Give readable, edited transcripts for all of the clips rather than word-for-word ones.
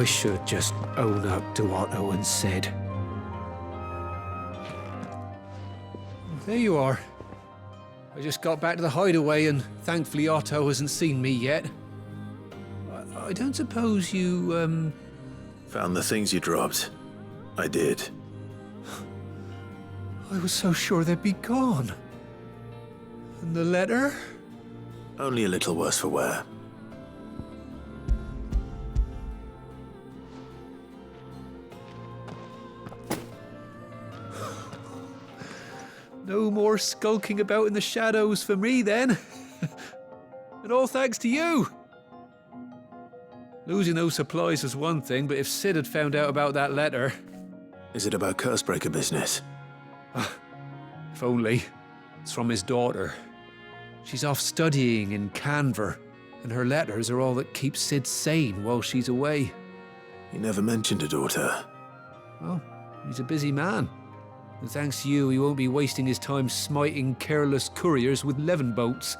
I should just own up to Otto and Sid. There you are. I just got back to the Hideaway and thankfully Otto hasn't seen me yet. I don't suppose you, Found the things you dropped. I did. I was so sure they'd be gone. And the letter? Only a little worse for wear. No more skulking about in the shadows for me, then. And all thanks to you. Losing those supplies was one thing, but if Sid had found out about that letter... Is it about Cursebreaker business? If only. It's from his daughter. She's off studying in Canver, and her letters are all that keep Sid sane while she's away. You never mentioned a daughter. Well, he's a busy man. And thanks to you, he won't be wasting his time smiting careless couriers with levin boats.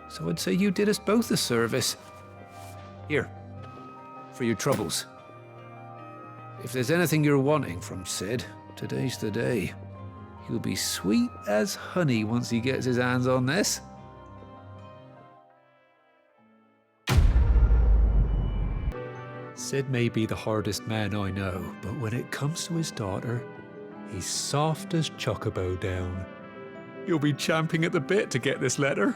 So I'd say you did us both a service. Here, for your troubles. If there's anything you're wanting from Sid, today's the day. He'll be sweet as honey once he gets his hands on this. Sid may be the hardest man I know, but when it comes to his daughter, he's soft as chocobo down. You'll be champing at the bit to get this letter.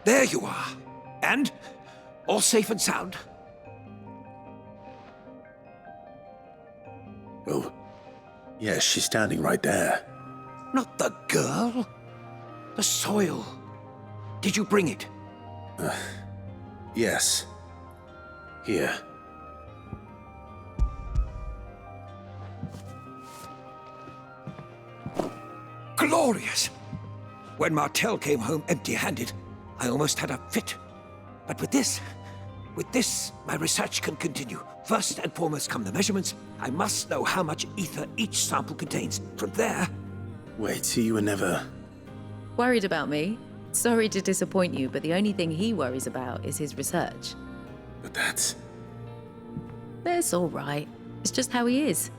There you are. And? All safe and sound? Oh, yes, she's standing right there. Not the girl. The soil. Did you bring it? Yes. Here. Glorious! When Martelle came home empty-handed, I almost had a fit. But with this, my research can continue. First and foremost come the measurements. I must know how much ether each sample contains. From there... Wait, so you were never... Worried about me? Sorry to disappoint you, but the only thing he worries about is his research. But that's... That's all right. It's just how he is.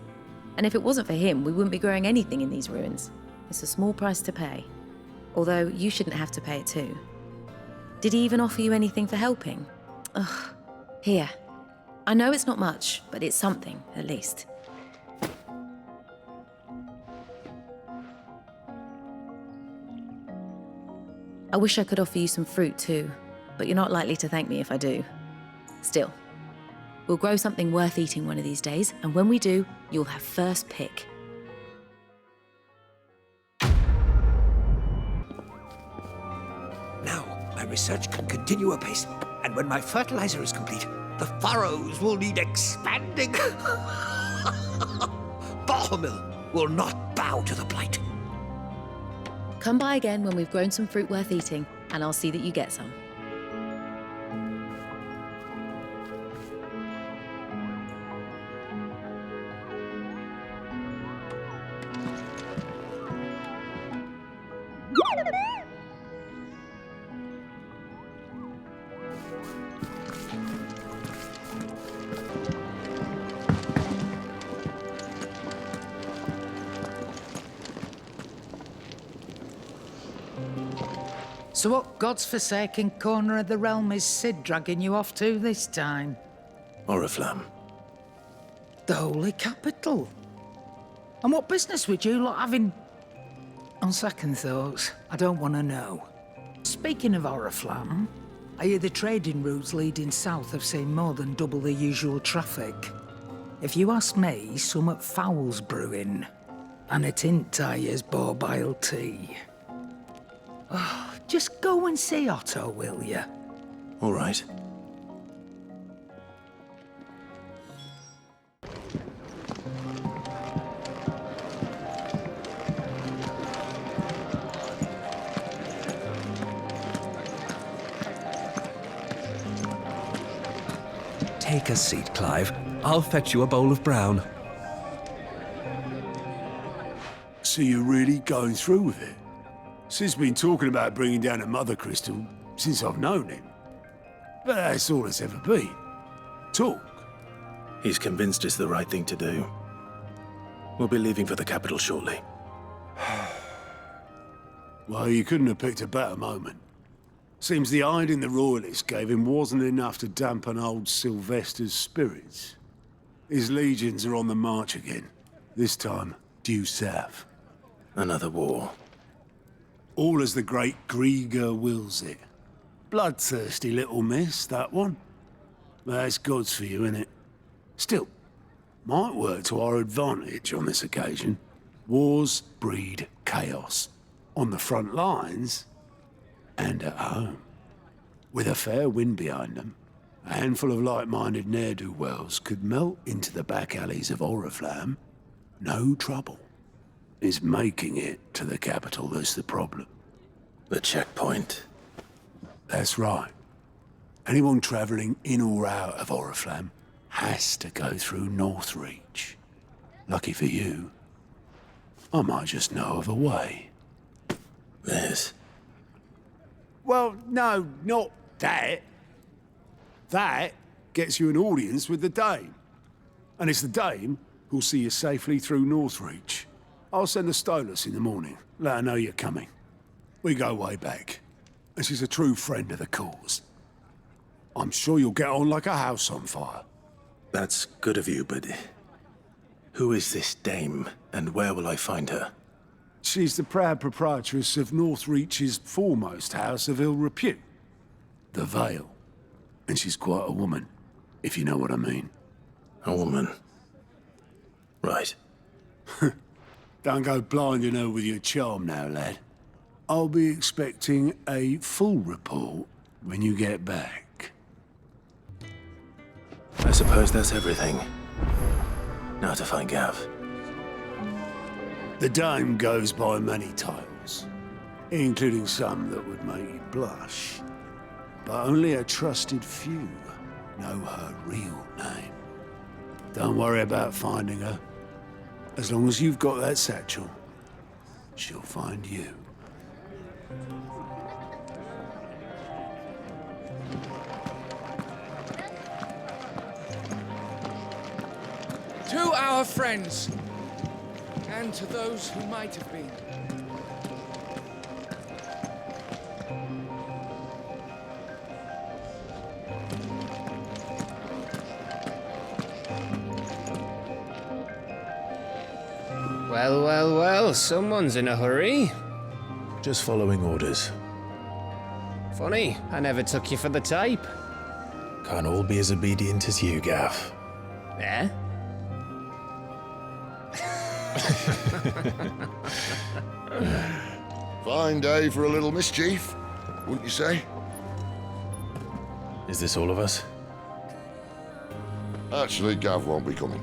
And if it wasn't for him, we wouldn't be growing anything in these ruins. It's a small price to pay. Although, you shouldn't have to pay it too. Did he even offer you anything for helping? Ugh. Here. I know it's not much, but it's something, at least. I wish I could offer you some fruit too, but you're not likely to thank me if I do. Still, we'll grow something worth eating one of these days, and when we do, you'll have first pick. Now, my research can continue apace, and when my fertilizer is complete, the furrows will need expanding. Bohumil will not bow to the blight. Come by again when we've grown some fruit worth eating, and I'll see that you get some. So what God's forsaken corner of the realm is Sid dragging you off to this time? Oriflamme. The Holy Capital. And what business would you lot having... On second thoughts, I don't want to know. Speaking of Oriflamme, I hear the trading routes leading south have seen more than double the usual traffic. If you ask me, summat foul's brewing. And it ain't Tyre's borbile tea. Oh, just go and see Otto, will you? All right. Take a seat, Clive. I'll fetch you a bowl of brown. So you're really going through with it? Sid's been talking about bringing down a mother crystal since I've known him. But that's all it's ever been. Talk. He's convinced it's the right thing to do. We'll be leaving for the capital shortly. Well, you couldn't have picked a better moment. Seems the hiding the Royalists gave him wasn't enough to dampen old Sylvester's spirits. His legions are on the march again. This time, due south. Another war. All as the great Grieger wills it. Bloodthirsty little miss, that one. That's God's for you, innit? Still, might work to our advantage on this occasion. Wars breed chaos. On the front lines, and at home. With a fair wind behind them, a handful of like-minded ne'er-do-wells could melt into the back alleys of Oriflamme. No trouble. It's making it to the capital that's the problem. The checkpoint. That's right. Anyone travelling in or out of Oriflamme has to go through Northreach. Lucky for you, I might just know of a way. There's... Well, no, not that. That gets you an audience with the Dame. And it's the Dame who'll see you safely through Northreach. I'll send the Stolas in the morning. Let her know you're coming. We go way back. And she's a true friend of the cause. I'm sure you'll get on like a house on fire. That's good of you, but... Who is this dame, and where will I find her? She's the proud proprietress of Northreach's foremost house of ill repute. The Vale. And she's quite a woman, if you know what I mean. A woman. Right. Don't go blinding her with your charm now, lad. I'll be expecting a full report when you get back. I suppose that's everything. Now to find Gav. The Dame goes by many titles, including some that would make you blush. But only a trusted few know her real name. Don't worry about finding her. As long as you've got that satchel, she'll find you. To our friends, and to those who might have been. Well, well, well, someone's in a hurry. Just following orders. Funny, I never took you for the type. Can't all be as obedient as you, Gav. Eh? Fine day for a little mischief, wouldn't you say? Is this all of us? Actually, Gav won't be coming.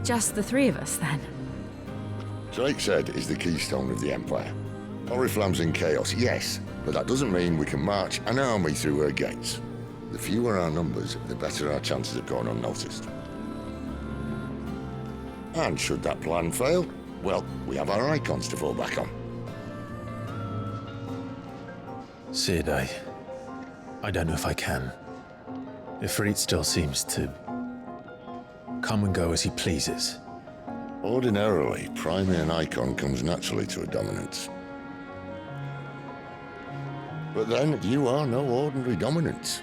Just the three of us, then. Drake's is the keystone of the Empire. Oriflamme's in chaos, yes, but that doesn't mean we can march an army through her gates. The fewer our numbers, the better our chances of going unnoticed. And should that plan fail, well, we have our icons to fall back on. Sid, I don't know if I can. Ifrit still seems to come and go as he pleases. Ordinarily, priming an icon comes naturally to a dominance. But then, you are no ordinary dominance.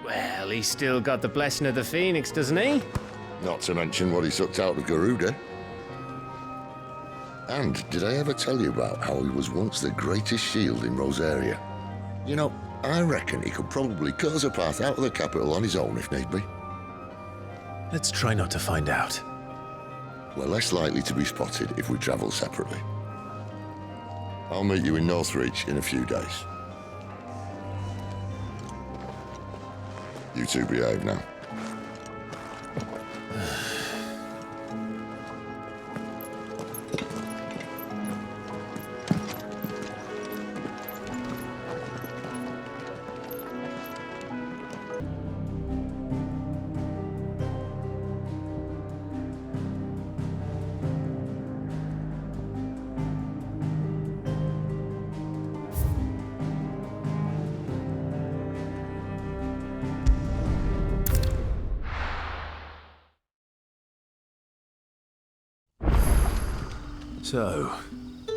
Well, he's still got the blessing of the Phoenix, doesn't he? Not to mention what he sucked out of Garuda. And did I ever tell you about how he was once the greatest shield in Rosaria? You know, I reckon he could probably cut us a path out of the capital on his own if need be. Let's try not to find out. We're less likely to be spotted if we travel separately. I'll meet you in Northreach in a few days. You two behave now. So,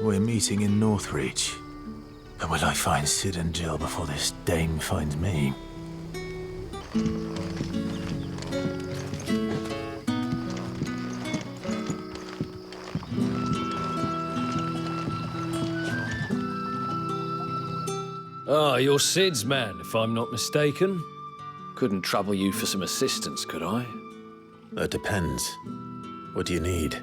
we're meeting in Northreach. But will I find Sid and Jill before this dame finds me? Ah, you're Sid's man, if I'm not mistaken. Couldn't trouble you for some assistance, could I? That depends. What do you need?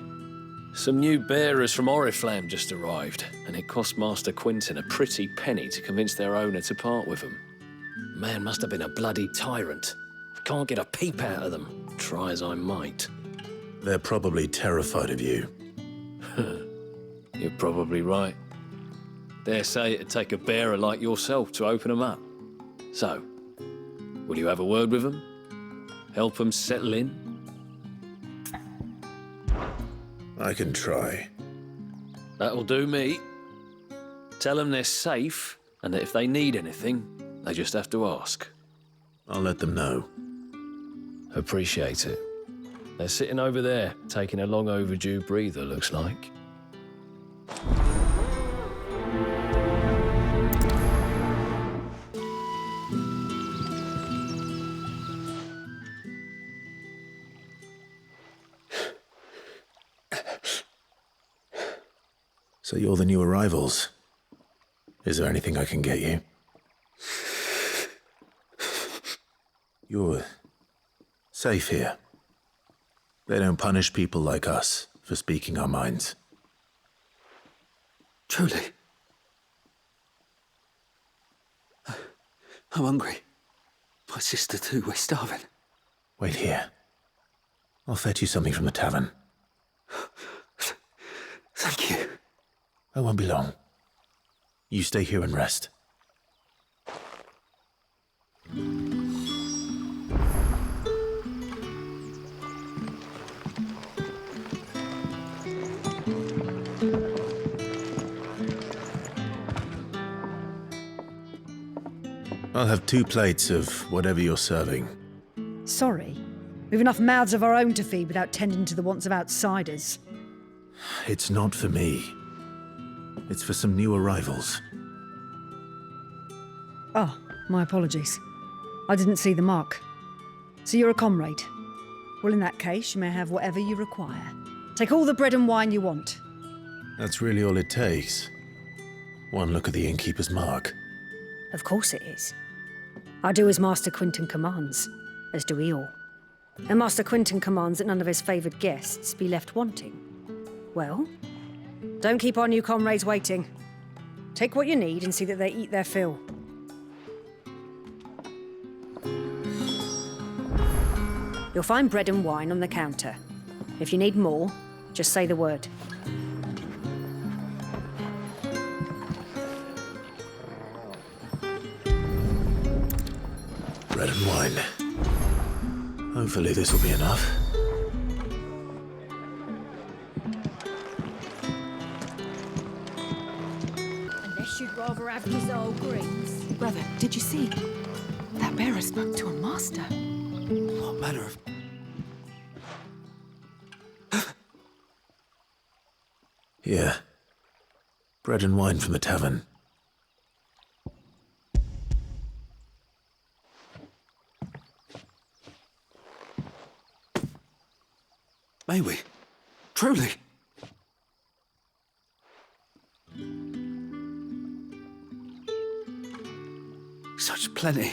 Some new bearers from Oriflamme just arrived, and it cost Master Quinton a pretty penny to convince their owner to part with them. Man must have been a bloody tyrant. Can't get a peep out of them, try as I might. They're probably terrified of you. You're probably right. Dare say it'd take a bearer like yourself to open them up. So, will you have a word with them? Help them settle in? I can try. That'll do me. Tell them they're safe, and that if they need anything, they just have to ask. I'll let them know. Appreciate it. They're sitting over there, taking a long overdue breather, looks like. So you're the new arrivals. Is there anything I can get you? You're safe here. They don't punish people like us for speaking our minds. Truly. I'm hungry. My sister too, we're starving. Wait here. I'll fetch you something from the tavern. Thank you. I won't be long. You stay here and rest. I'll have 2 plates of whatever you're serving. Sorry. We've enough mouths of our own to feed without tending to the wants of outsiders. It's not for me. It's for some new arrivals. Oh, my apologies. I didn't see the mark. So you're a comrade? Well, in that case, you may have whatever you require. Take all the bread and wine you want. That's really all it takes. One look at the innkeeper's mark. Of course it is. I do as Master Quinton commands, as do we all. And Master Quinton commands that none of his favoured guests be left wanting. Well, don't keep our new comrades waiting. Take what you need and see that they eat their fill. You'll find bread and wine on the counter. If you need more, just say the word. Bread and wine. Hopefully this will be enough. Unless you'd rather have these old greens. Brother, did you see? That bearer spoke to a master. What manner of... Here. Bread and wine from the tavern. May we? Truly? Such plenty.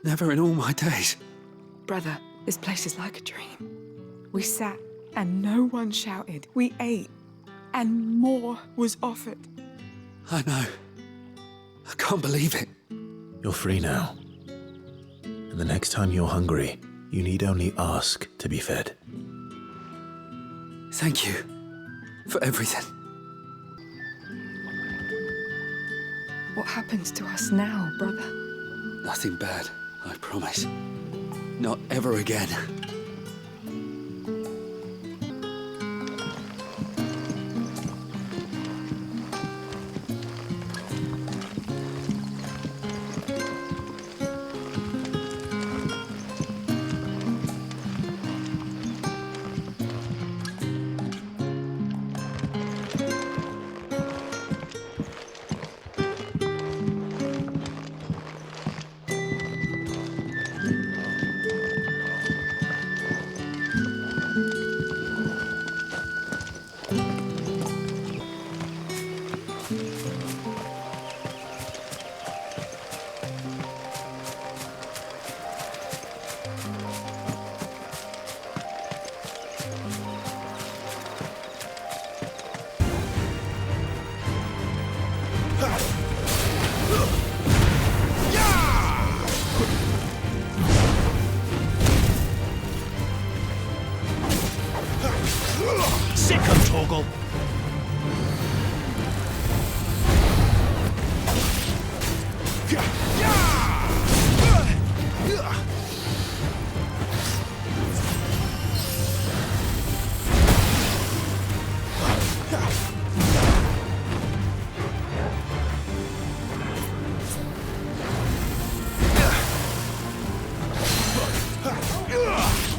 Never in all my days. Brother, this place is like a dream. We sat and no one shouted. We ate and more was offered. I know. I can't believe it. You're free now. And the next time you're hungry, you need only ask to be fed. Thank you for everything. What happens to us now, brother? Nothing bad, I promise. Not ever again. come, Torgal.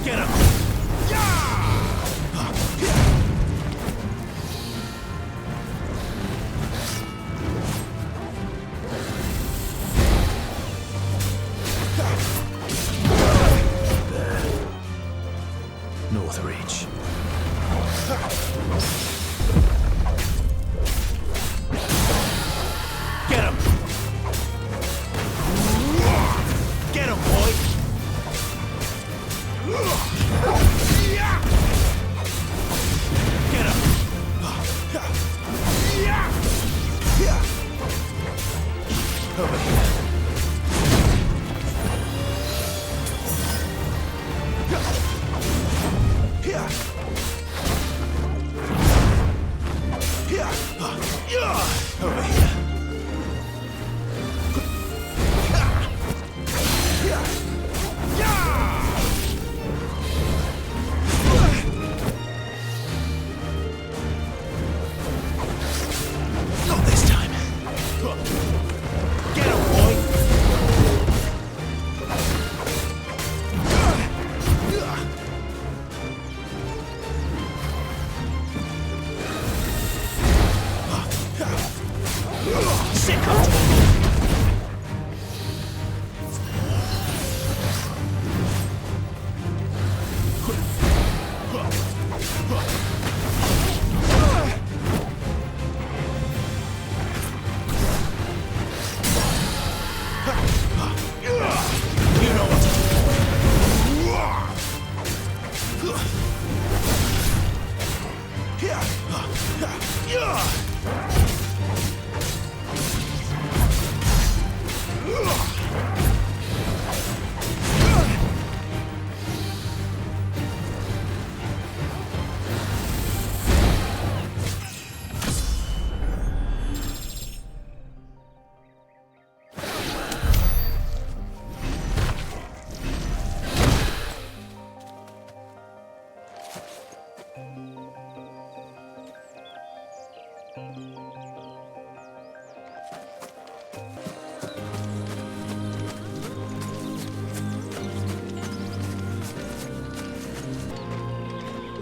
Get him! Northreach. Get him! Get him, boy! Get him! Over here. Over here. Not this time. Get him, boy. Sick of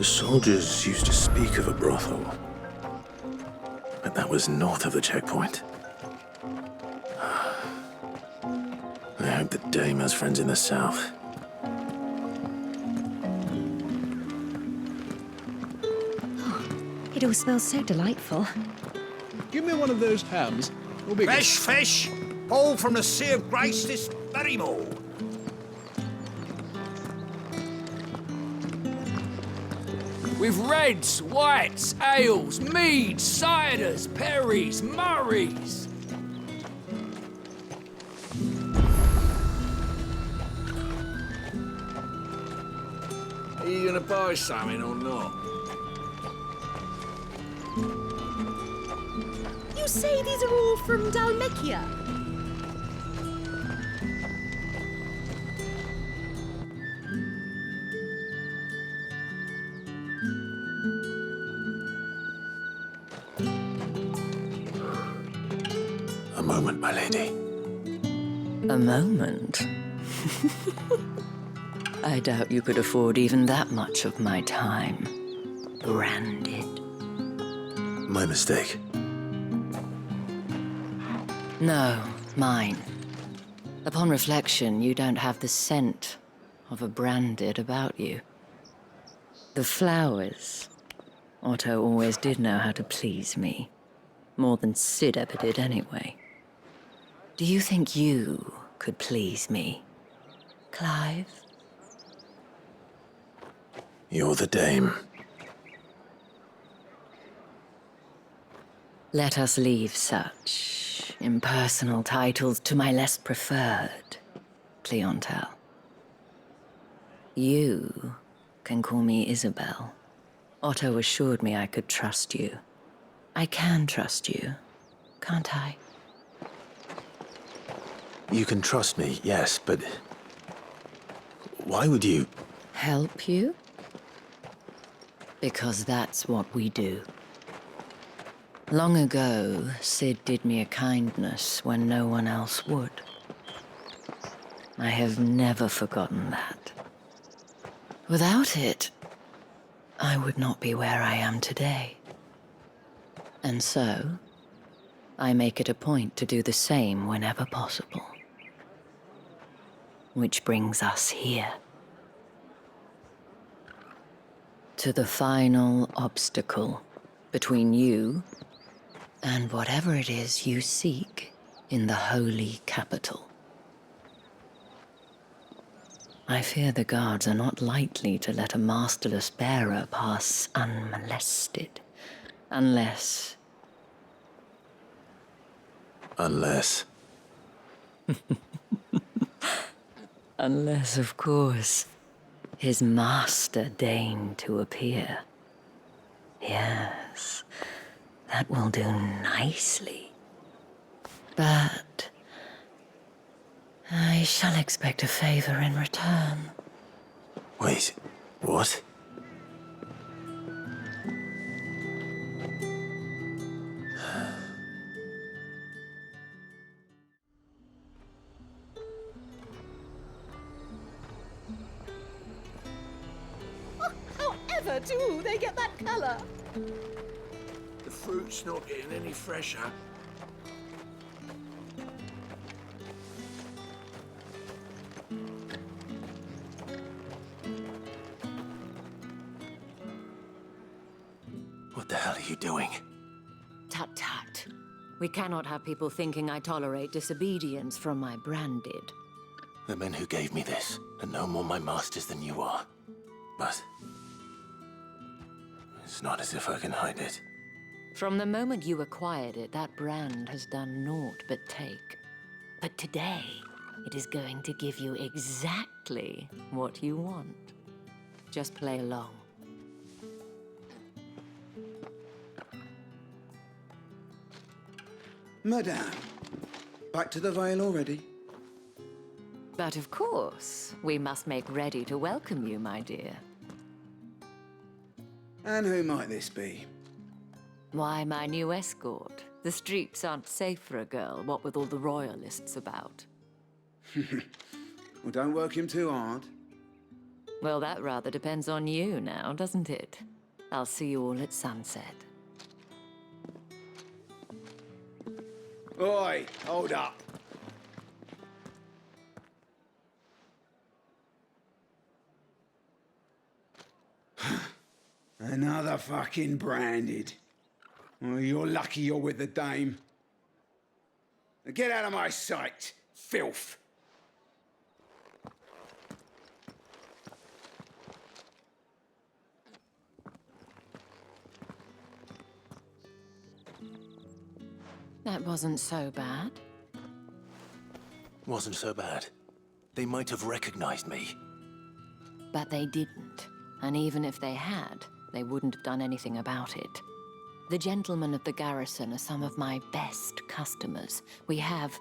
The soldiers used to speak of a brothel, but that was north of the checkpoint. I hope the dame has friends in the south. It all smells so delightful. Give me one of those hams. Fresh fish, all from the Sea of Grace this very morn. With reds, whites, ales, meads, ciders, perries, murrays. Are you gonna buy something or not? You say these are all from Dalmekia? A moment, my lady. A moment? I doubt you could afford even that much of my time. Branded. My mistake. No, mine. Upon reflection, you don't have the scent of a branded about you. The flowers. Otto always did know how to please me. More than Sid ever did anyway. Do you think you could please me, Clive? You're the dame. Let us leave such impersonal titles to my less preferred clientele. You can call me Isabel. Otto assured me I could trust you. I can trust you, can't I? You can trust me, yes, but... why would you... Help you? Because that's what we do. Long ago, Sid did me a kindness when no one else would. I have never forgotten that. Without it, I would not be where I am today. And so, I make it a point to do the same whenever possible. Which brings us here. To the final obstacle between you and whatever it is you seek in the holy capital. I fear the guards are not likely to let a masterless bearer pass unmolested. Unless... Unless... Unless, of course, his master deigned to appear. Yes, that will do nicely. But... I shall expect a favor in return. Wait, what? However do they get that colour? The fruit's not getting any fresher. What the hell are you doing? Tut tut. We cannot have people thinking I tolerate disobedience from my branded. The men who gave me this are no more my masters than you are. But... it's not as if I can hide it. From the moment you acquired it, that brand has done naught but take. But today, it is going to give you exactly what you want. Just play along. Madame, back to the Vale already? But of course, we must make ready to welcome you, my dear. And who might this be? Why, my new escort. The streets aren't safe for a girl, what with all the royalists about. Well, don't work him too hard. Well, that rather depends on you now, doesn't it? I'll see you all at sunset. Oi, hold up. Another fucking branded. Oh, you're lucky you're with the dame. Now get out of my sight, filth. That wasn't so bad. Wasn't so bad. They might have recognized me. But they didn't. And even if they had, they wouldn't have done anything about it. The gentlemen of the garrison are some of my best customers. We have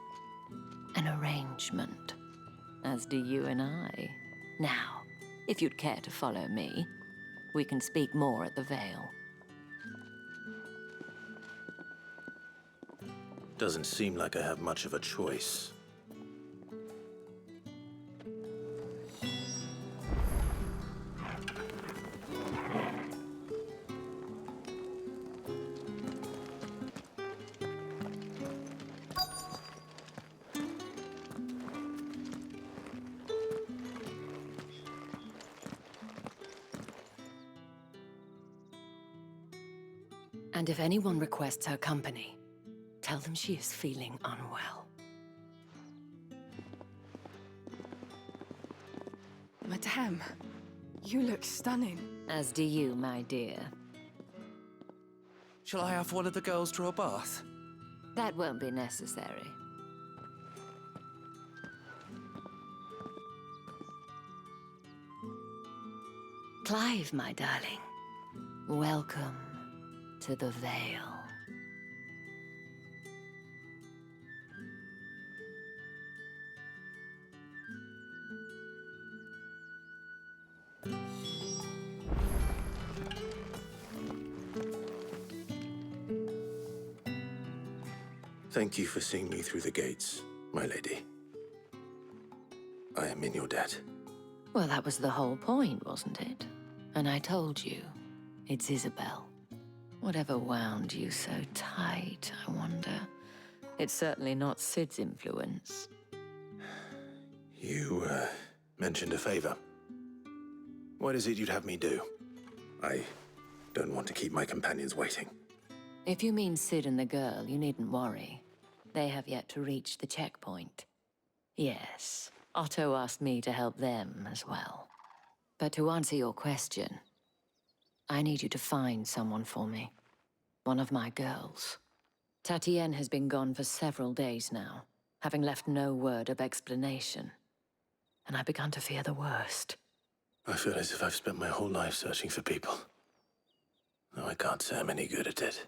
an arrangement, as do you and I. Now, if you'd care to follow me, we can speak more at the Vale. Doesn't seem like I have much of a choice. And if anyone requests her company, tell them she is feeling unwell. Madame, you look stunning. As do you, my dear. Shall I have one of the girls draw a bath? That won't be necessary. Clive, my darling. Welcome to the Vale. Thank you for seeing me through the gates, my lady. I am in your debt. Well, that was the whole point, wasn't it? And I told you, it's Isabel. Whatever wound you so tight, I wonder. It's certainly not Sid's influence. You, mentioned a favor. What is it you'd have me do? I don't want to keep my companions waiting. If you mean Sid and the girl, you needn't worry. They have yet to reach the checkpoint. Yes, Otto asked me to help them as well. But to answer your question, I need you to find someone for me. One of my girls. Tatienne has been gone for several days now, having left no word of explanation. And I've begun to fear the worst. I feel as if I've spent my whole life searching for people. Though I can't say I'm any good at it.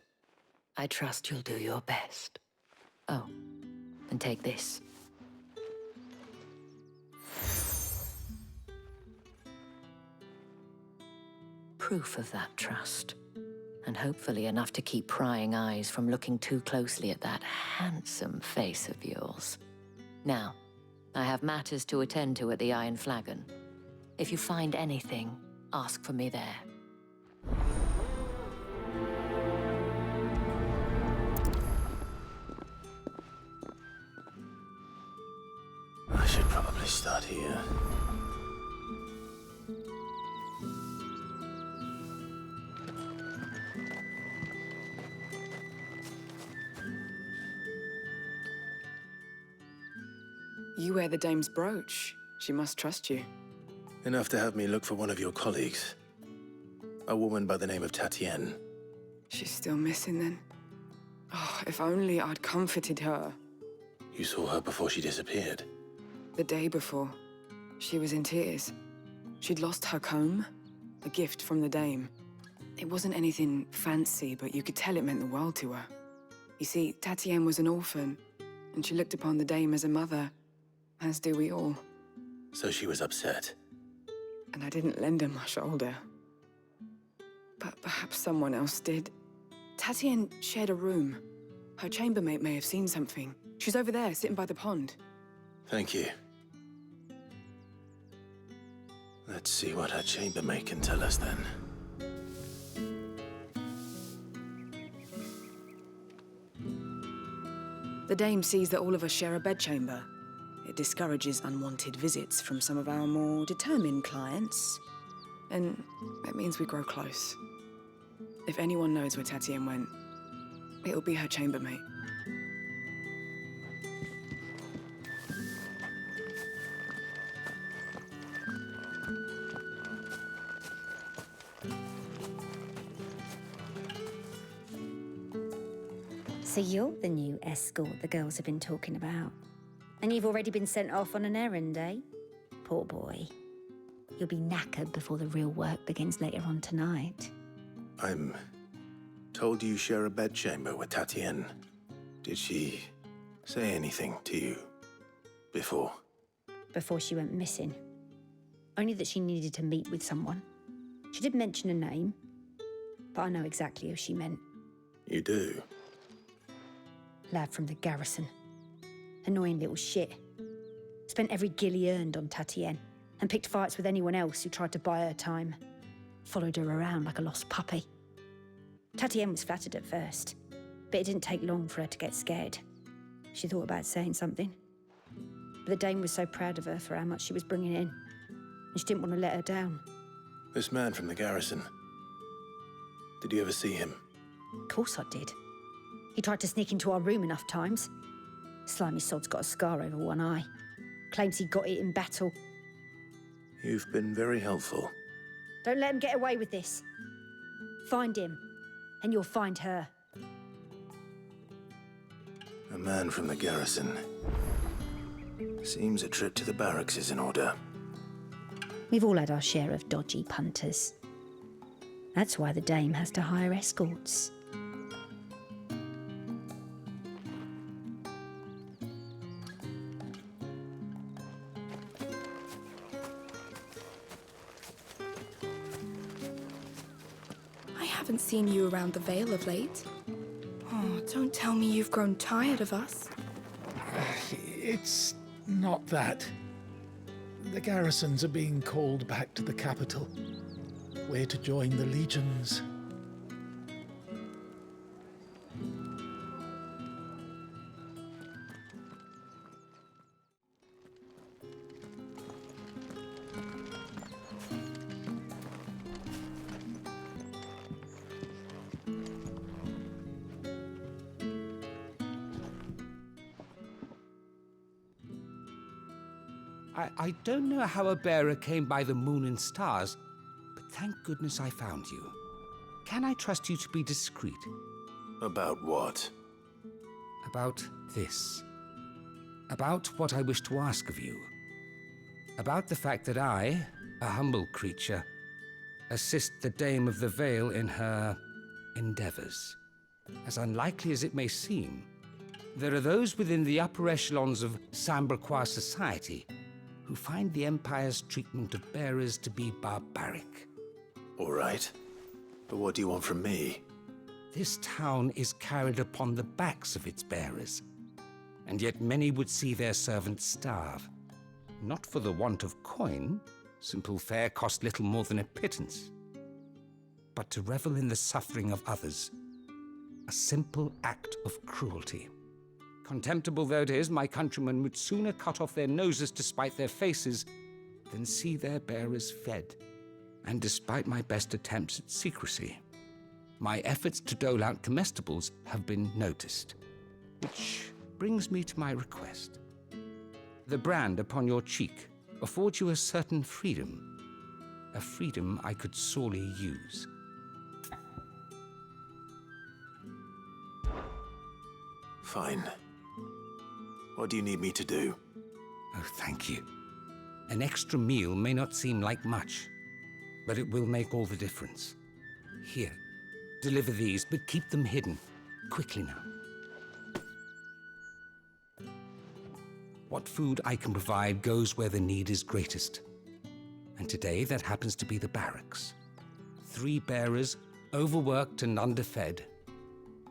I trust you'll do your best. Oh, and take this. Proof of that trust. And hopefully enough to keep prying eyes from looking too closely at that handsome face of yours. Now, I have matters to attend to at the Iron Flagon. If you find anything, ask for me there. I should probably start here. You wear the dame's brooch. She must trust you. Enough to have me look for one of your colleagues. A woman by the name of Tatienne. She's still missing then. Oh, if only I'd comforted her. You saw her before she disappeared. The day before, she was in tears. She'd lost her comb, a gift from the dame. It wasn't anything fancy, but you could tell it meant the world to her. You see, Tatienne was an orphan, and she looked upon the dame as a mother, as do we all. So she was upset. And I didn't lend her my shoulder. But perhaps someone else did. Tatienne shared a room. Her chambermate may have seen something. She's over there, sitting by the pond. Thank you. Let's see what her chambermaid can tell us then. The dame sees that all of us share a bedchamber. It discourages unwanted visits from some of our more determined clients. And it means we grow close. If anyone knows where Tatienne went, it'll be her chambermate. So you're the new escort the girls have been talking about. And you've already been sent off on an errand, eh? Poor boy. You'll be knackered before the real work begins later on tonight. I'm told you share a bedchamber with Tatienne. Did she say anything to you before? Before she went missing. Only that she needed to meet with someone. She did mention a name, but I know exactly who she meant. You do? Lad from the Garrison. Annoying little shit. Spent every guil he earned on Tatienne and picked fights with anyone else who tried to buy her time. Followed her around like a lost puppy. Tatienne was flattered at first, but it didn't take long for her to get scared. She thought about saying something. But the dame was so proud of her for how much she was bringing in, and she didn't want to let her down. This man from the Garrison. Did you ever see him? Of course I did. He tried to sneak into our room enough times. Slimy sod's got a scar over one eye. Claims he got it in battle. You've been very helpful. Don't let him get away with this. Find him, and you'll find her. A man from the Garrison. Seems a trip to the barracks is in order. We've all had our share of dodgy punters. That's why the dame has to hire escorts. I haven't seen you around the Vale of late. Oh, don't tell me you've grown tired of us. It's not that. The garrisons are being called back to the capital. We're to join the legions. I don't know how a bearer came by the moon and stars, but thank goodness I found you. Can I trust you to be discreet? About what? About this. About what I wish to ask of you. About the fact that I, a humble creature, assist the Dame of the Vale in her endeavors. As unlikely as it may seem, there are those within the upper echelons of Samberquois society who find the Empire's treatment of bearers to be barbaric. All right. But what do you want from me? This town is carried upon the backs of its bearers, and yet many would see their servants starve. Not for the want of coin, simple fare cost little more than a pittance, but to revel in the suffering of others, a simple act of cruelty. Contemptible though it is, my countrymen would sooner cut off their noses to spite their faces than see their bearers fed. And despite my best attempts at secrecy, my efforts to dole out comestibles have been noticed. Which brings me to my request. The brand upon your cheek affords you a certain freedom, a freedom I could sorely use. Fine. What do you need me to do? Oh, thank you. An extra meal may not seem like much, but it will make all the difference. Here, deliver these, but keep them hidden. Quickly now. What food I can provide goes where the need is greatest. And today, that happens to be the barracks. 3 bearers, overworked and underfed,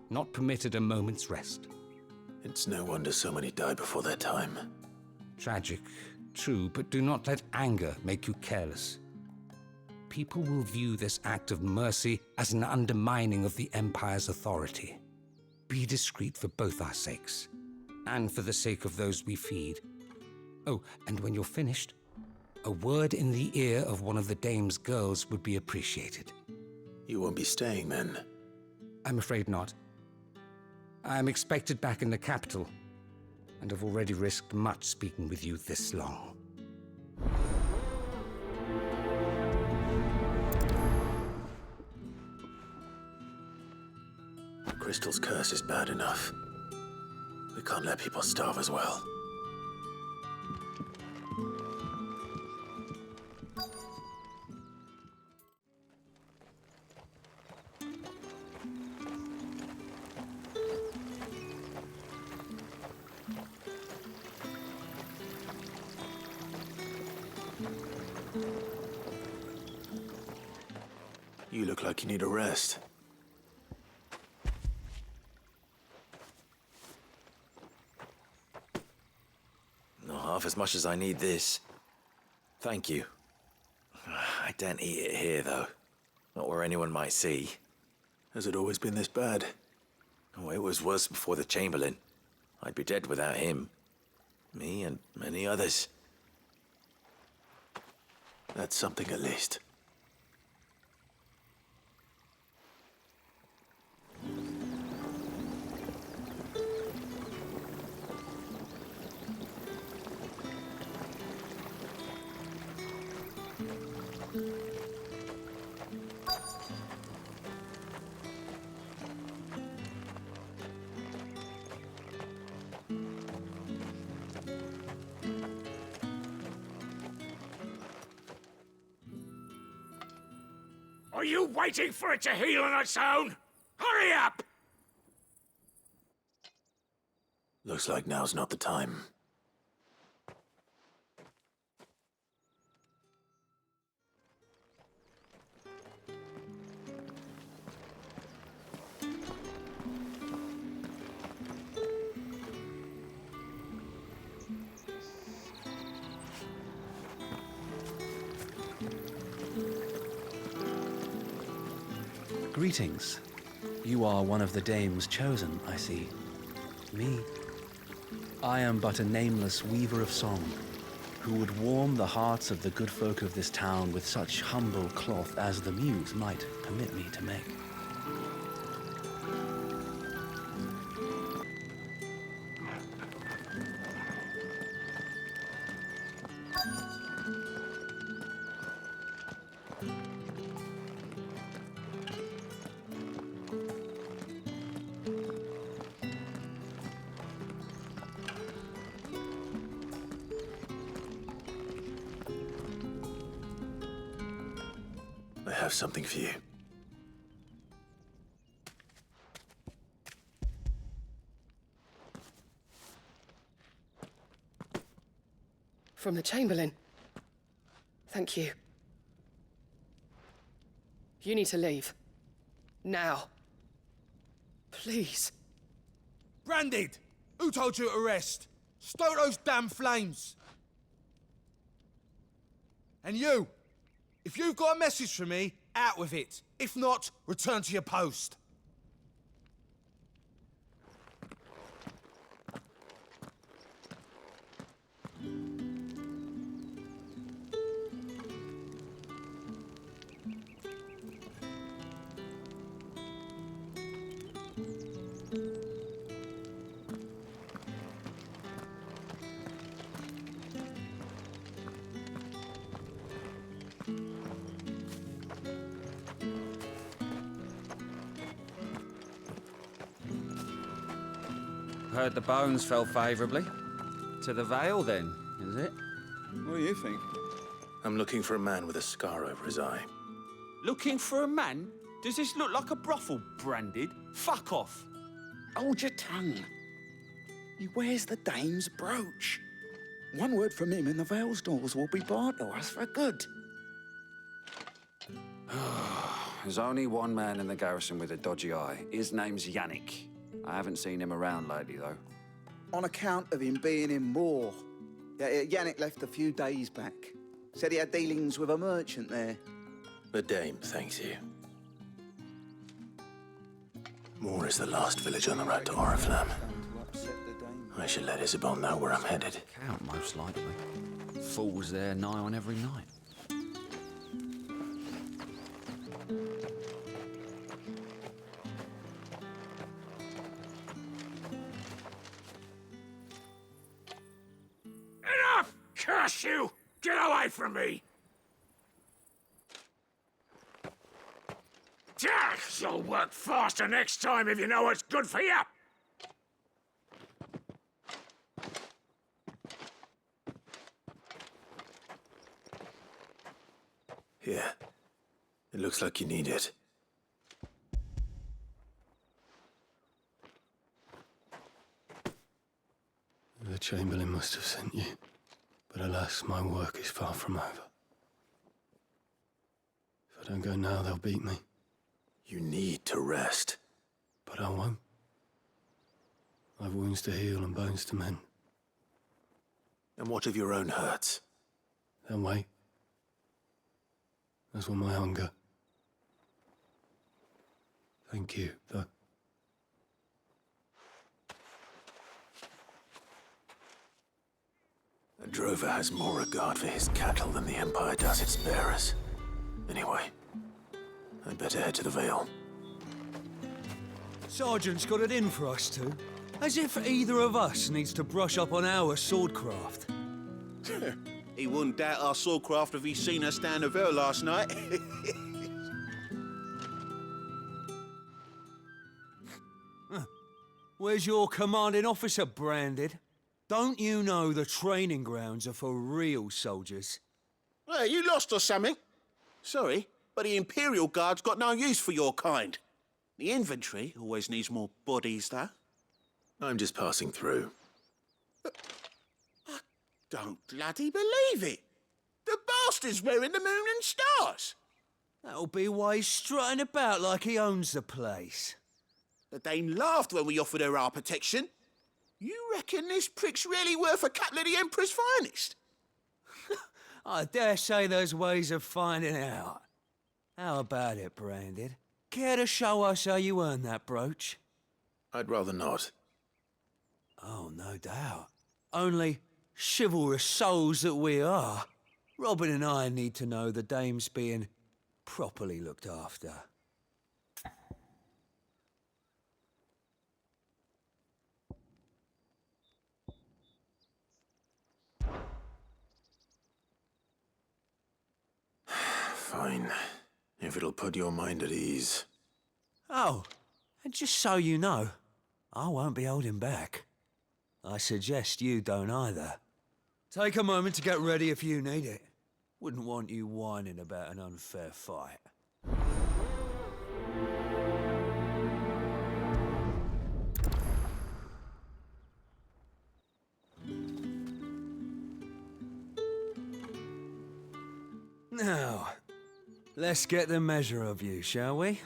not permitted a moment's rest. It's no wonder so many die before their time. Tragic, true, but do not let anger make you careless. People will view this act of mercy as an undermining of the Empire's authority. Be discreet for both our sakes, and for the sake of those we feed. Oh, and when you're finished, a word in the ear of one of the Dame's girls would be appreciated. You won't be staying then? I'm afraid not. I'm expected back in the capital, and have already risked much speaking with you this long. Crystal's curse is bad enough. We can't let people starve as well. You look like you need a rest. Not half as much as I need this. Thank you. I daren't eat it here, though. Not where anyone might see. Has it always been this bad? Oh, it was worse before the Chamberlain. I'd be dead without him. Me and many others. That's something at least. Are you waiting for it to heal on its own? Hurry up! Looks like now's not the time. Greetings. You are one of the dames chosen, I see. Me. I am but a nameless weaver of song, who would warm the hearts of the good folk of this town with such humble cloth as the muse might permit me to make. I have something for you. From the Chamberlain. Thank you. You need to leave. Now. Please. Branded! Who told you to rest? Stoke those damn flames! And you! If you've got a message for me, out with it. If not, return to your post. Heard the bones fell favourably. To the Vale, then, is it? What do you think? I'm looking for a man with a scar over his eye. Looking for a man? Does this look like a brothel, Branded? Fuck off! Hold your tongue. He wears the dame's brooch. One word from him and the Vale's doors will be barred to us for good. There's only one man in the garrison with a dodgy eye. His name's Yannick. I haven't seen him around lately, though. On account of him being in war. Yannick left a few days back. Said he had dealings with a merchant there. The dame thanks you. Moore is the last village on the road to Oriflamme. I should let Isabel know where I'm headed. Count, most likely. Fools there nigh on every night. Enough! Curse you! Get away from me! You'll work faster next time if you know what's good for you! Here. It looks like you need it. The Chamberlain must have sent you, but alas, my work is far from over. If I don't go now, they'll beat me. You need to rest. But I won't. I've wounds to heal and bones to mend. And what of your own hurts? They'll wait. As will my hunger. Thank you, though. A drover has more regard for his cattle than the Empire does its bearers. Anyway, I'd better head to the Vale. Sergeant's got it in for us two. As if either of us needs to brush up on our swordcraft. He wouldn't doubt our swordcraft if he'd seen us down the Vale last night. Where's your commanding officer, Branded? Don't you know the training grounds are for real soldiers? Hey, you lost or something? Sorry, but the Imperial Guard's got no use for your kind. The infantry always needs more bodies, though. I'm just passing through. I don't bloody believe it. The bastard's wearing the moon and stars. That'll be why he's strutting about like he owns the place. The Dame laughed when we offered her our protection. You reckon this prick's really worth a couple of the Emperor's finest? I dare say there's ways of finding out. How about it, Branded? Care to show us how you earned that brooch? I'd rather not. Oh, no doubt. Only chivalrous souls that we are, Robin and I need to know the Dame's being properly looked after. Fine. If it'll put your mind at ease. Oh, and just so you know, I won't be holding back. I suggest you don't either. Take a moment to get ready if you need it. Wouldn't want you whining about an unfair fight. Now, let's get the measure of you, shall we?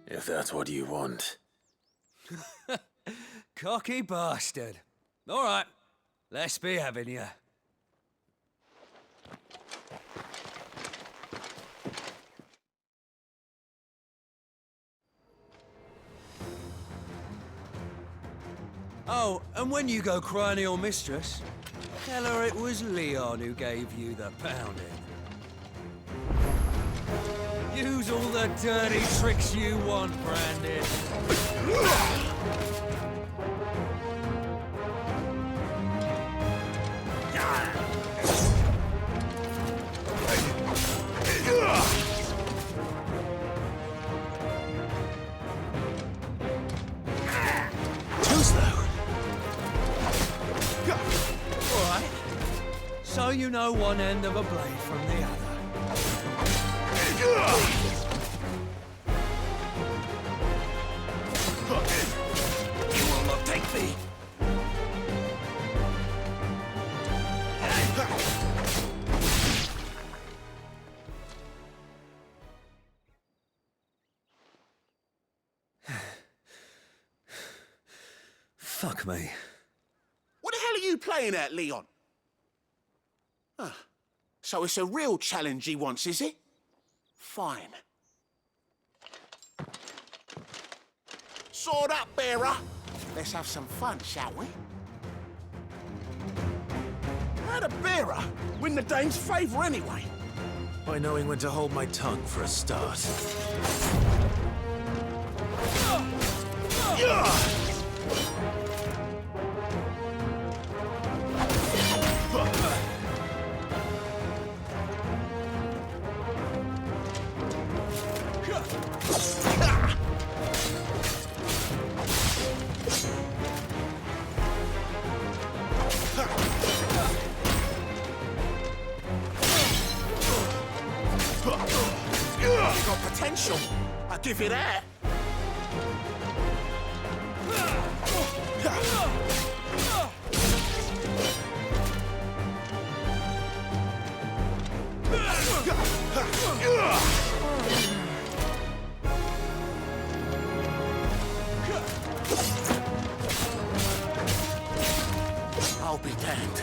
If that's what you want. Cocky bastard. All right, let's be having you. Oh, and when you go crying to your mistress, tell her it was Leon who gave you the pounding. Use all the dirty tricks you want, Branded. Too slow. All right. So you know one end of a blade from the other. You will not take me. Fuck me. What the hell are you playing at, Leon? Ah, so it's a real challenge he wants, is it? Fine. Sword up, bearer. Let's have some fun, shall we? How'd a bearer win the Dame's favour anyway? By knowing when to hold my tongue for a start. You got potential. I'll give you that. I'll be damned.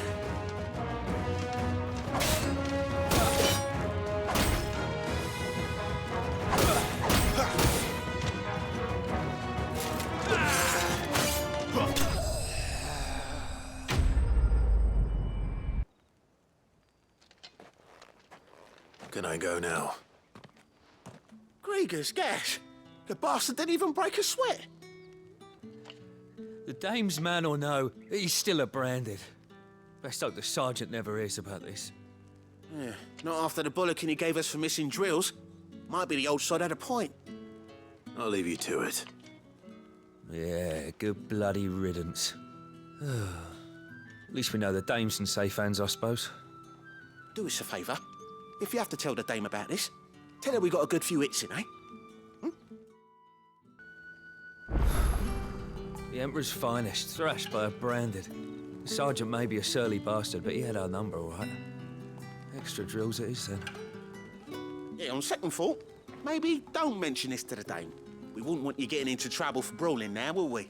Can I go now? Grieger's gas. The bastard didn't even break a sweat. The Dame's man or no, he's still a Branded. Best hope the Sergeant never hears about this. Yeah, not after the bollocking he gave us for missing drills. Might be the old sod had a point. I'll leave you to it. Yeah, good bloody riddance. At least we know the dame's in safe hands, I suppose. Do us a favour. If you have to tell the dame about this, tell her we got a good few hits in, eh? The Emperor's finest, thrashed by a branded. The sergeant may be a surly bastard, but he had our number, all right. Extra drills it is, then. Yeah, on second thought, maybe don't mention this to the dame. We wouldn't want you getting into trouble for brawling now, will we?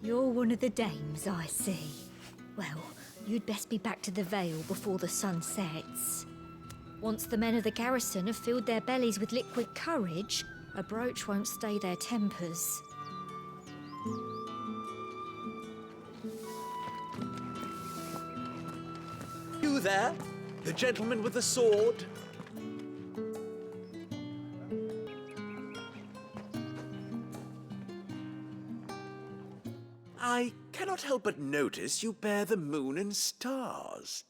You're one of the dames, I see. Well, you'd best be back to the Vale before the sun sets. Once the men of the garrison have filled their bellies with liquid courage, a brooch won't stay their tempers. You there? The gentleman with the sword? I cannot help but notice you bear the moon and stars.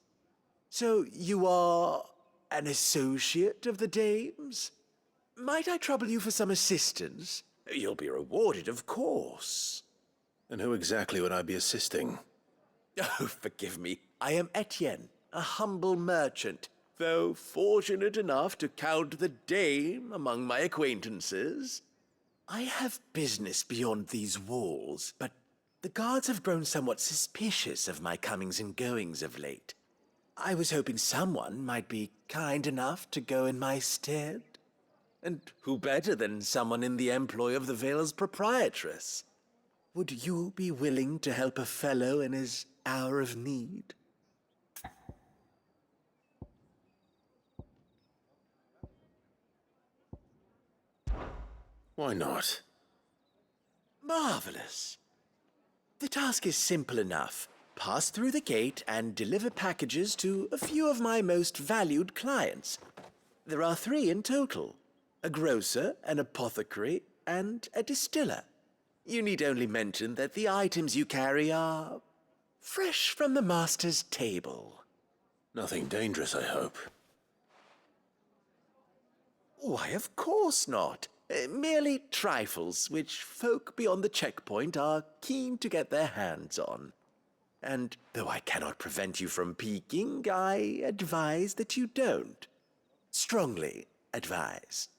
So you are an associate of the dames? Might I trouble you for some assistance? You'll be rewarded, of course. And who exactly would I be assisting? Oh, forgive me. I am Etienne, a humble merchant, though fortunate enough to count the dame among my acquaintances. I have business beyond these walls, but the guards have grown somewhat suspicious of my comings and goings of late. I was hoping someone might be kind enough to go in my stead. And who better than someone in the employ of the Vale's proprietress? Would you be willing to help a fellow in his hour of need? Why not? Marvelous. The task is simple enough. Pass through the gate and deliver packages to a few of my most valued clients. There are 3 in total: a grocer, an apothecary, and a distiller. You need only mention that the items you carry are fresh from the master's table. Nothing dangerous, I hope. Why, of course not. Merely trifles which folk beyond the checkpoint are keen to get their hands on. And though I cannot prevent you from peeking, I advise that you don't. Strongly advise.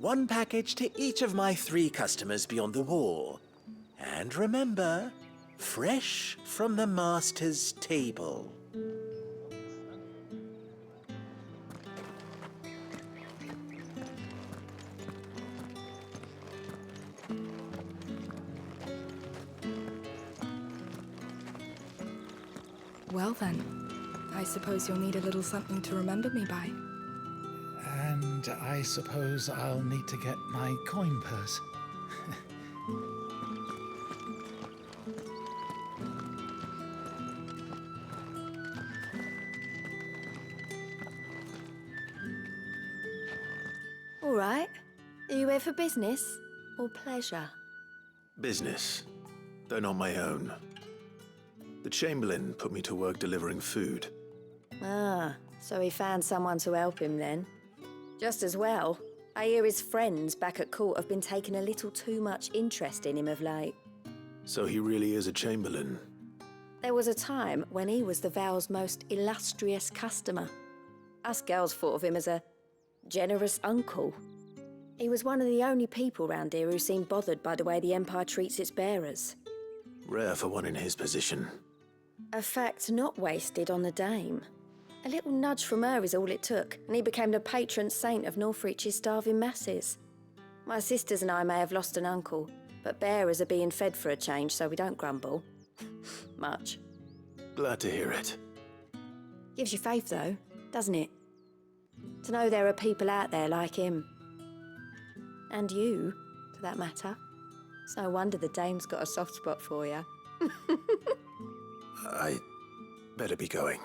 One package to each of my 3 customers beyond the wall. And remember, fresh from the master's table. Well then, I suppose you'll need a little something to remember me by. And I suppose I'll need to get my coin purse. All right. Are you here for business or pleasure? Business, though not my own. The Chamberlain put me to work delivering food. Ah, so he found someone to help him then. Just as well. I hear his friends back at court have been taking a little too much interest in him of late. So he really is a Chamberlain. There was a time when he was the Vale's most illustrious customer. Us girls thought of him as a generous uncle. He was one of the only people round here who seemed bothered by the way the Empire treats its bearers. Rare for one in his position. A fact not wasted on the dame. A little nudge from her is all it took, and he became the patron saint of Northreach's starving masses. My sisters and I may have lost an uncle, but bearers are being fed for a change, so we don't grumble. Much. Glad to hear it. Gives you faith, though, doesn't it? To know there are people out there like him. And you, for that matter. It's no wonder the dame's got a soft spot for you. Better be going.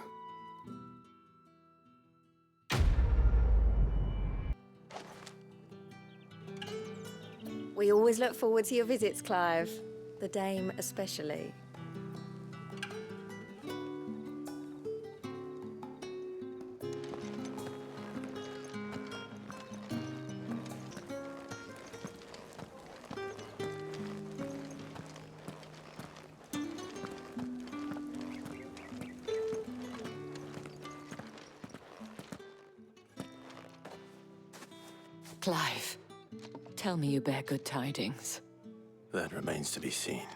We always look forward to your visits, Clive. The Dame especially. Clive, tell me you bear good tidings. That remains to be seen.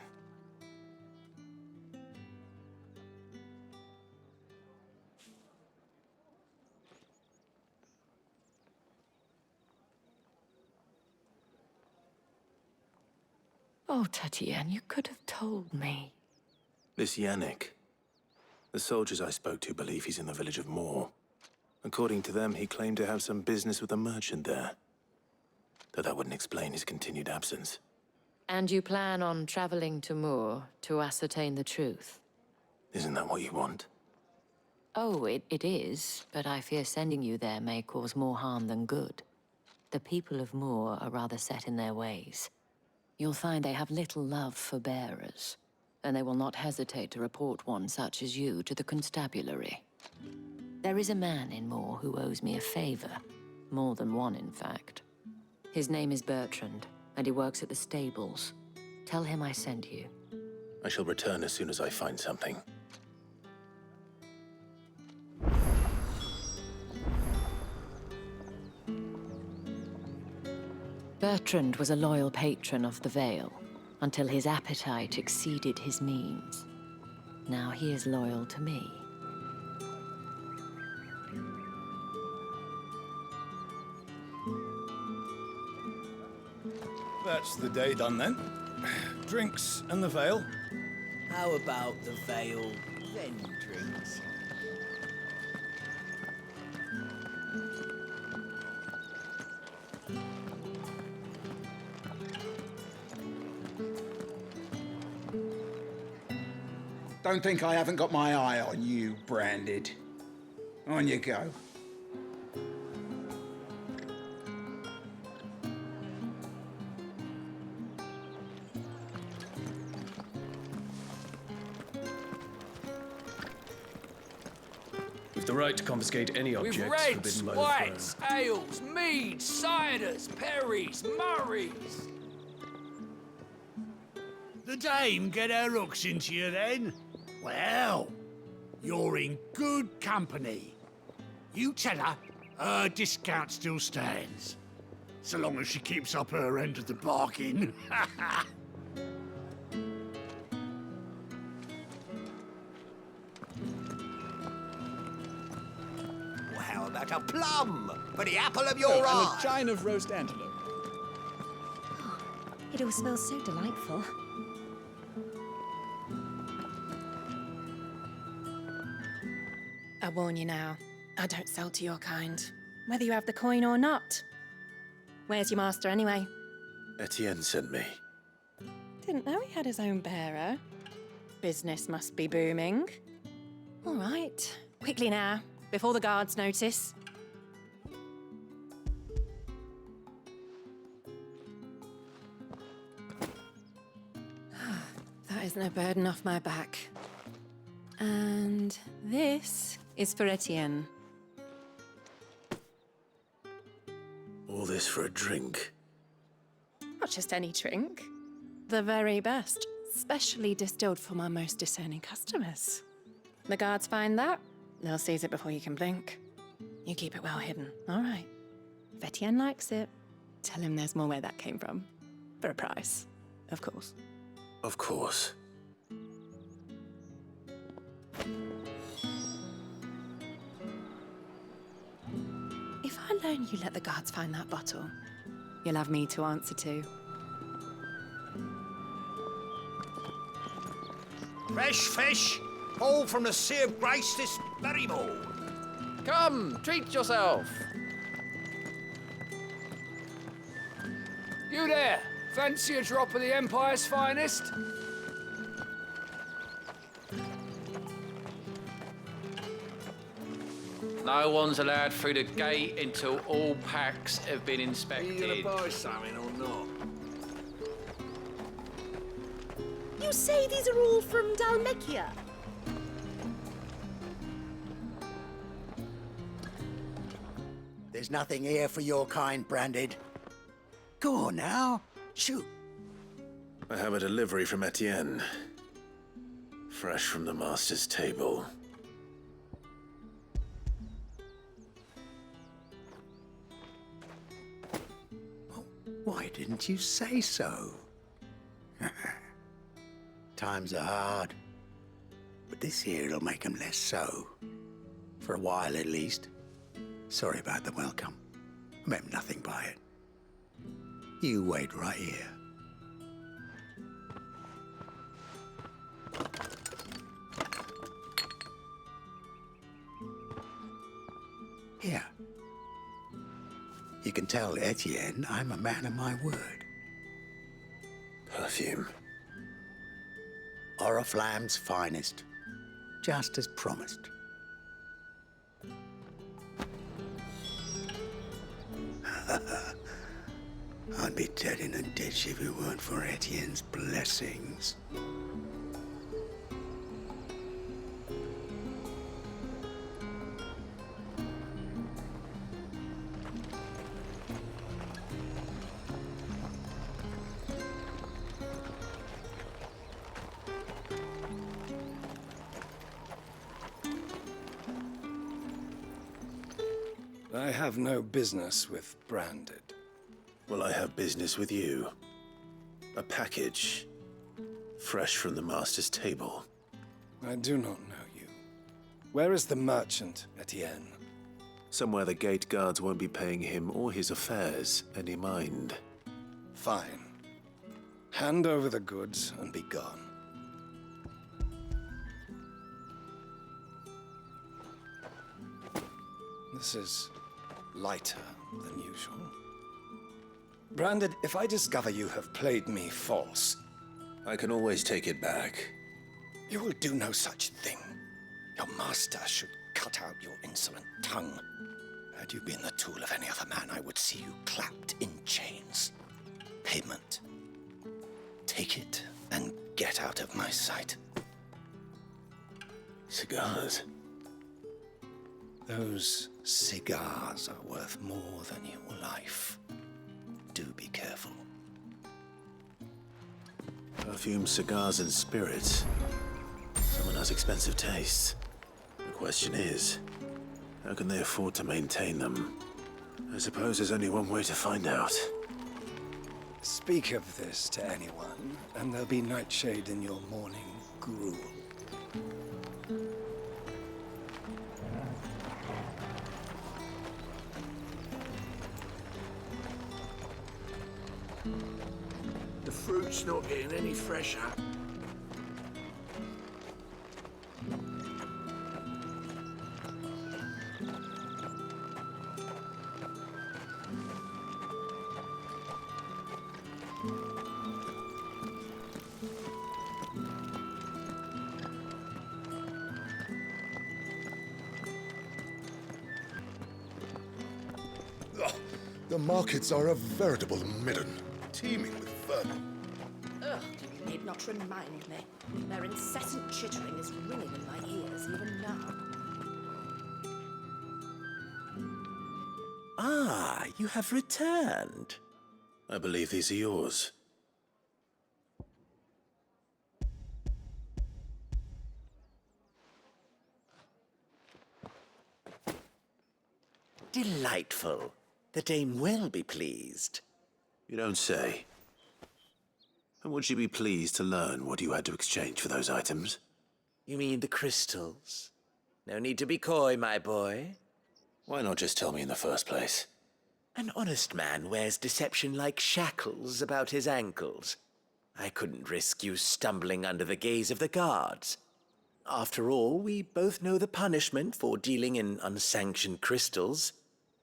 Oh, Tatienne, you could have told me. This Yannick. The soldiers I spoke to believe he's in the village of Moor. According to them, he claimed to have some business with a merchant there. Though that wouldn't explain his continued absence. And you plan on traveling to Moor to ascertain the truth? Isn't that what you want? Oh, it is, but I fear sending you there may cause more harm than good. The people of Moor are rather set in their ways. You'll find they have little love for bearers, and they will not hesitate to report one such as you to the constabulary. There is a man in Moor who owes me a favor. More than one, in fact. His name is Bertrand, and he works at the stables. Tell him I sent you. I shall return as soon as I find something. Bertrand was a loyal patron of the Vale, until his appetite exceeded his means. Now he is loyal to me. That's the day done then. Drinks and the Vale. How about the Vale, then drinks? Don't think I haven't got my eye on you, Branded. On you go. We've the right to confiscate any objects With forbidden reds, by whites, ales, meads, ciders, perries, murrays. The dame get her hooks into you then? Well, you're in good company. You tell her discount still stands. So long as she keeps up her end of the bargain. Well, how about a plum for the apple of your And eye? a chine of roast antelope. It all smells so delightful. I warn you now, I don't sell to your kind, whether you have the coin or not. Where's your master anyway? Etienne sent me. Didn't know he had his own bearer. Business must be booming. All right, quickly now, before the guards notice. That is no burden off my back. And this is for Etienne. All this for a drink. Not just any drink. The very best, specially distilled for my most discerning customers. The guards find that, they'll seize it before you can blink. You keep it well hidden, all right? If Etienne likes it, tell him there's more where that came from. For a price, of course. Of course. If I loan you let the guards find that bottle, you'll have me to answer to. Fresh fish, all from the Sea of Grace this very morn. Come, treat yourself. You there, fancy a drop of the Empire's finest? No one's allowed through the gate until all packs have been inspected. Are you gonna buy something or not? You say these are all from Dalmekia? There's nothing here for your kind, Branded. Go on now, shoot. I have a delivery from Etienne. Fresh from the master's table. Why didn't you say so? Times are hard, but this here'll make 'em less so. For a while, at least. Sorry about the welcome. I meant nothing by it. You wait right here. Here. You can tell Etienne I'm a man of my word. Perfume. Oriflamme's finest. Just as promised. I'd be dead in a ditch if it weren't for Etienne's blessings. I have no business with Branded. Well, I have business with you. A package. Fresh from the master's table. I do not know you. Where is the merchant, Etienne? Somewhere the gate guards won't be paying him or his affairs any mind. Fine. Hand over the goods and be gone. This is lighter than usual. Branded, if I discover you have played me false... I can always take it back. You will do no such thing. Your master should cut out your insolent tongue. Had you been the tool of any other man, I would see you clapped in chains. Payment. Take it and get out of my sight. Cigars? Those cigars are worth more than your life. Do be careful. Perfume, cigars, and spirits. Someone has expensive tastes. The question is, how can they afford to maintain them? I suppose there's only one way to find out. Speak of this to anyone, and there'll be nightshade in your morning gruel. The fruit's not getting any fresher. The markets are a veritable midden, teeming with vermin. Ugh, you need not remind me. Their incessant chittering is ringing in my ears even now. Ah, you have returned. I believe these are yours. Delightful. The dame will be pleased. You don't say. And would she be pleased to learn what you had to exchange for those items? You mean the crystals? No need to be coy, my boy. Why not just tell me in the first place? An honest man wears deception like shackles about his ankles. I couldn't risk you stumbling under the gaze of the guards. After all, we both know the punishment for dealing in unsanctioned crystals,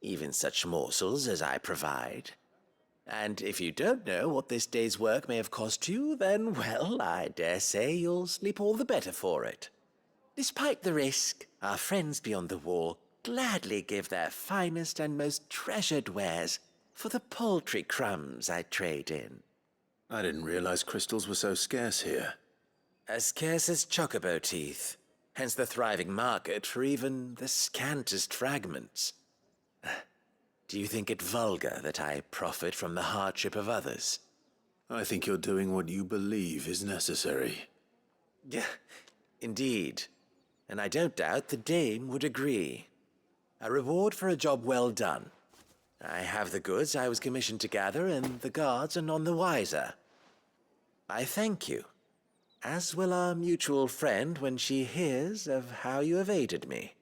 even such morsels as I provide. And if you don't know what this day's work may have cost you, then, well, I dare say you'll sleep all the better for it. Despite the risk, our friends beyond the wall gladly give their finest and most treasured wares for the paltry crumbs I trade in. I didn't realize crystals were so scarce here. As scarce as chocobo teeth, hence the thriving market for even the scantest fragments. Do you think it vulgar that I profit from the hardship of others? I think you're doing what you believe is necessary. Yeah, indeed. And I don't doubt the dame would agree. A reward for a job well done. I have the goods I was commissioned to gather, and the guards are none the wiser. I thank you, as will our mutual friend when she hears of how you have aided me.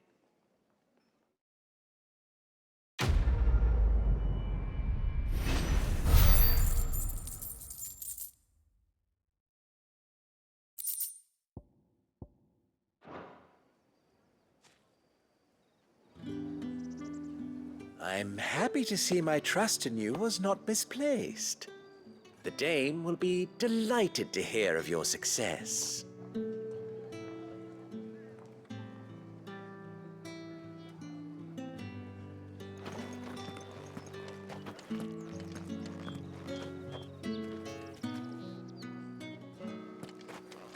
I'm happy to see my trust in you was not misplaced. The dame will be delighted to hear of your success.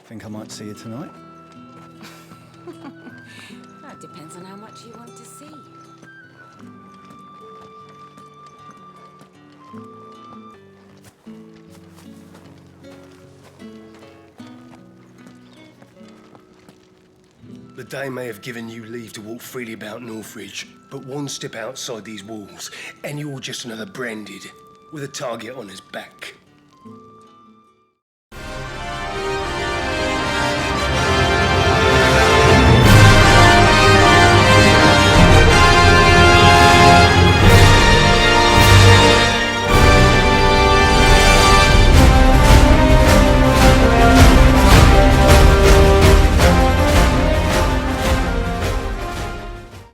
Think I might see you tonight? That depends on how much you want to see. The Dame may have given you leave to walk freely about Northreach, but one step outside these walls, and you're just another branded, with a target on his back.